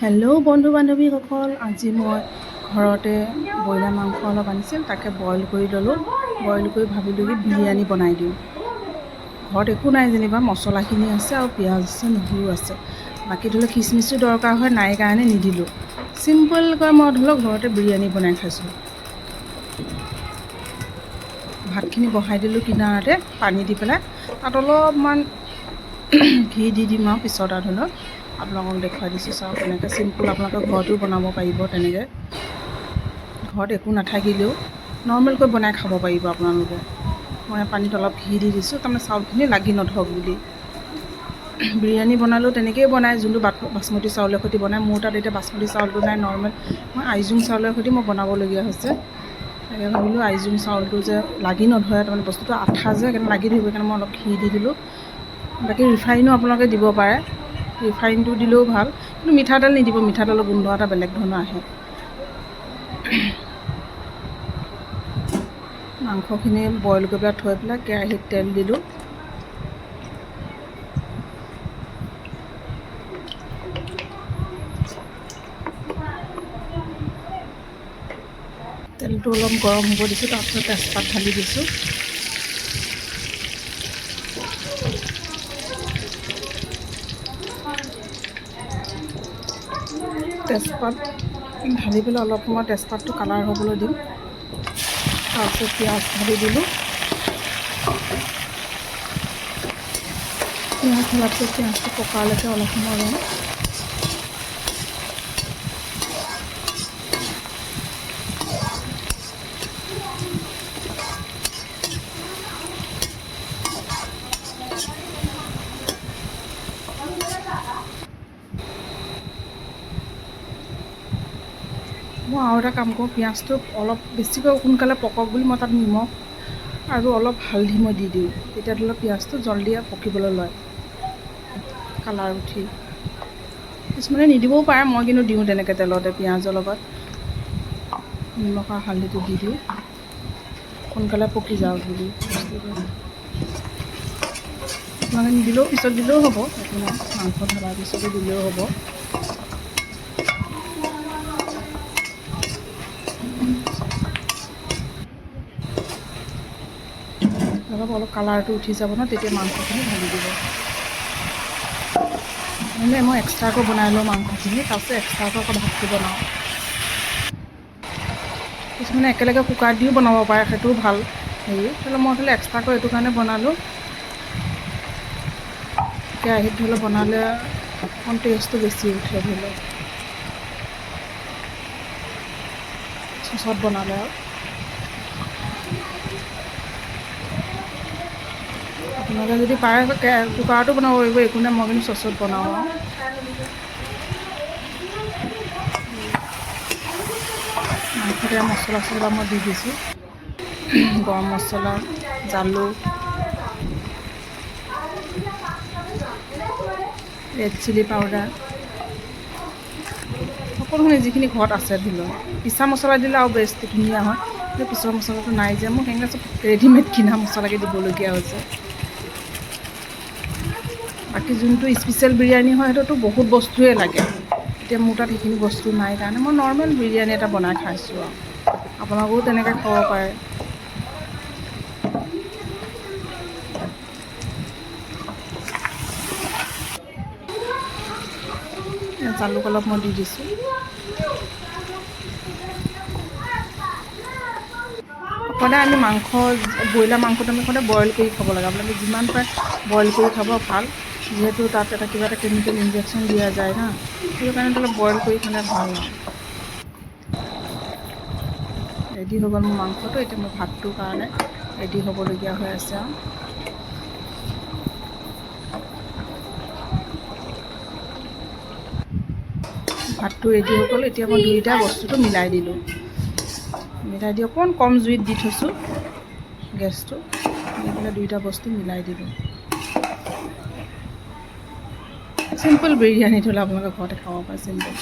Hello' বন্ধু বান্ধৱীসকল, আজি মই ঘৰতে ব্ৰইলাৰ মাংস অলপ আনিছিল, তাকে বইল কৰি ল'লোঁ। বইল কৰি ভাবিলোঁ কি বিৰিয়ানী বনাই দিওঁ। ঘৰত একো নাই যেনিবা, মছলাখিনি আছে আৰু পিঁয়াজ আছে, নহৰু আছে। বাকী ধৰি লওক খিচমিচো দৰকাৰ হয়, নাই কাৰণে নিদিলোঁ। চিম্পলকৈ মই ধৰি লওক ঘৰতে বিৰিয়ানী বনাই খাইছোঁ। ভাতখিনি বহাই দিলোঁ কিনাৰতে পানী দি পেলাই, তাত অলপমান ঘি দি দিম আৰু পিছত আৰু ধৰি লওক আপোনালোকক দেখুৱাই দিছোঁ। চাওক তেনেকৈ চিম্পুল আপোনালোকে ঘৰতো বনাব পাৰিব। তেনেকৈ ঘৰত একো নাথাকিলেও নৰ্মেলকৈ বনাই খাব পাৰিব আপোনালোকে। মই পানীত অলপ ঘি দি দিছোঁ, তাৰমানে চাউলখিনি লাগি নধৰক বুলি। বিৰিয়ানী বনালেও তেনেকৈয়ে বনায়, যোনটো বাচমতি চাউলৰ সৈতে বনায়। মোৰ তাত এতিয়া বাচমতি চাউলটো নাই, নৰ্মেল মই আইজোং চাউলৰ সৈতে মই বনাবলগীয়া হৈছে। তাকে ভাবিলোঁ আইজোং চাউলটো যে লাগি নধৰে, তাৰমানে বস্তুটো আঠা যে সেইকাৰণে লাগি ধৰিব, সেইকাৰণে মই অলপ ঘি দি দিলোঁ। বাকী ৰিফাইনো আপোনালোকে দিব পাৰে, ৰিফাইনটো দিলেও ভাল, কিন্তু মিঠাতেল নিদিব, মিঠাতেলৰ গোন্ধ এটা বেলেগ ধৰণৰ আহে। মাংসখিনি বইল কৰি পেলাই থৈ পেলাই কেৰাহীত তেল দিলোঁ। তেলটো অলপ গৰম হ'ব দিছোঁ, তাৰপিছত তেজপাত ঢালি দিছোঁ। তেজপাত ঢালি পেলাই অলপ সময় তেজপাতটো কালাৰ হ'বলৈ দিম। তাৰপিছত পিঁয়াজ ঢালি দিলোঁ। পিঁয়াজ ঢলাৰ পিছত পিঁয়াজটো পকালৈকে অলপ সময় ৰ'ম। মই আৰু এটা কাম কৰোঁ, পিঁয়াজটো অলপ বেছিকৈ সোনকালে পকক বুলি মই তাত নিমখ আৰু অলপ হালধি মই দি দিওঁ। তেতিয়া ধৰি লওক পিঁয়াজটো জলদি পকিবলৈ লয়, কালাৰ উঠি। কিছুমানে নিদিবও পাৰে, মই কিন্তু দিওঁ তেনেকৈ তেলতে পিঁয়াজৰ লগত নিমখ আৰু হালধিটো দি দিওঁ, সোনকালে পকি যাওক বুলি বস্তুটো। মানে নিদিলেও পিছত দিলেও হ'ব, একো নাই, মাংস ঢলাৰ পিছতো দিলেও হ'ব। অলপ কালাৰটো উঠি যাব ন, তেতিয়া মাংসখিনি ঢালি দিব। মানে মই এক্সট্ৰাকৈ বনাই লওঁ মাংসখিনি, তাৰপিছত এক্সট্ৰাকৈ আকৌ ভাতটো বনাওঁ। কিছুমানে একেলগে কুকাৰত দিও বনাব পাৰে, সেইটোও ভাল হেৰি। ধৰি লওক মই ধৰি লওক এক্সট্ৰাকৈ এইটো কাৰণে বনালোঁ, কেৰাহীত ধৰি লওক বনালে অকণ টেষ্টটো বেছি উঠে। ধৰি লওক চচত বনালে আৰু আপোনালোকে যদি পাৰে কুকাৰতো বনাব পাৰিব, একো নাই, মই কিন্তু চচত বনাওঁ আৰু। মাংসতে মছলা চছলা মই দি দিছোঁ, গৰম মছলা, জালুক, ৰেড চিলি পাউডাৰ, সকলোখিনি যিখিনি ঘৰত আছে ধৰি লওক। পিছা মছলা দিলে আৰু বেষ্টটো ধুনীয়া হয়, কিন্তু পিছৰ মছলাটো নাই যে, মোৰ সেইকাৰণে চব ৰেডিমেড কিনা মছলাকে দিবলগীয়া হৈছে। বাকী যোনটো স্পেচিয়েল বিৰিয়ানী হয়, সেইটোতো বহুত বস্তুৱে লাগে। এতিয়া মোৰ তাত সেইখিনি বস্তু নাই কাৰণে মই নৰ্মেল বিৰিয়ানী এটা বনাই খাইছোঁ আৰু। আপোনালোকেও তেনেকৈ খাব পাৰে। জালুক অলপ মই দি দিছোঁ। সদায় আমি ব্ৰইলাৰ মাংসটো আমি সদায় বইল কৰি খাব লাগে। আপোনালোকে যিমান পাৰে বইল কৰি খাব ভাল, যিহেতু তাত কিবা এটা কেমিকেল ইনজেকশ্যন দিয়া যায় না, সেইটো কাৰণে অলপ বইল কৰি খালে ভাল আৰু। ৰেডি হৈ গ'ল মোৰ মাংসটো, এতিয়া মোৰ ভাতটোৰ কাৰণে ৰেডি হ'বলগীয়া হৈ আছে আৰু। ভাতটো ৰেডি হৈ গ'ল, এতিয়া মই দুইটা বস্তুটো মিলাই দিলোঁ। মিলাই দি অকণ কম জুইত দি থৈছোঁ গেছটো, দি পেলাই দুইটা বস্তু মিলাই দিলোঁ। চিম্পল বিৰিয়ানী থ'লে আপোনালোকে ঘৰতে খাব পাৰে, চিম্পল।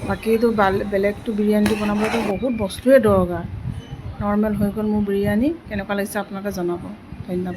বাকীটো বেলেগটো বিৰিয়ানীটো বনাবলৈতো বহুত বস্তুৱে দৰকাৰ। নৰ্মেল হৈ গ'ল মোৰ বিৰিয়ানী, কেনেকুৱা লাগিছে আপোনালোকে জনাব। ধন্যবাদ।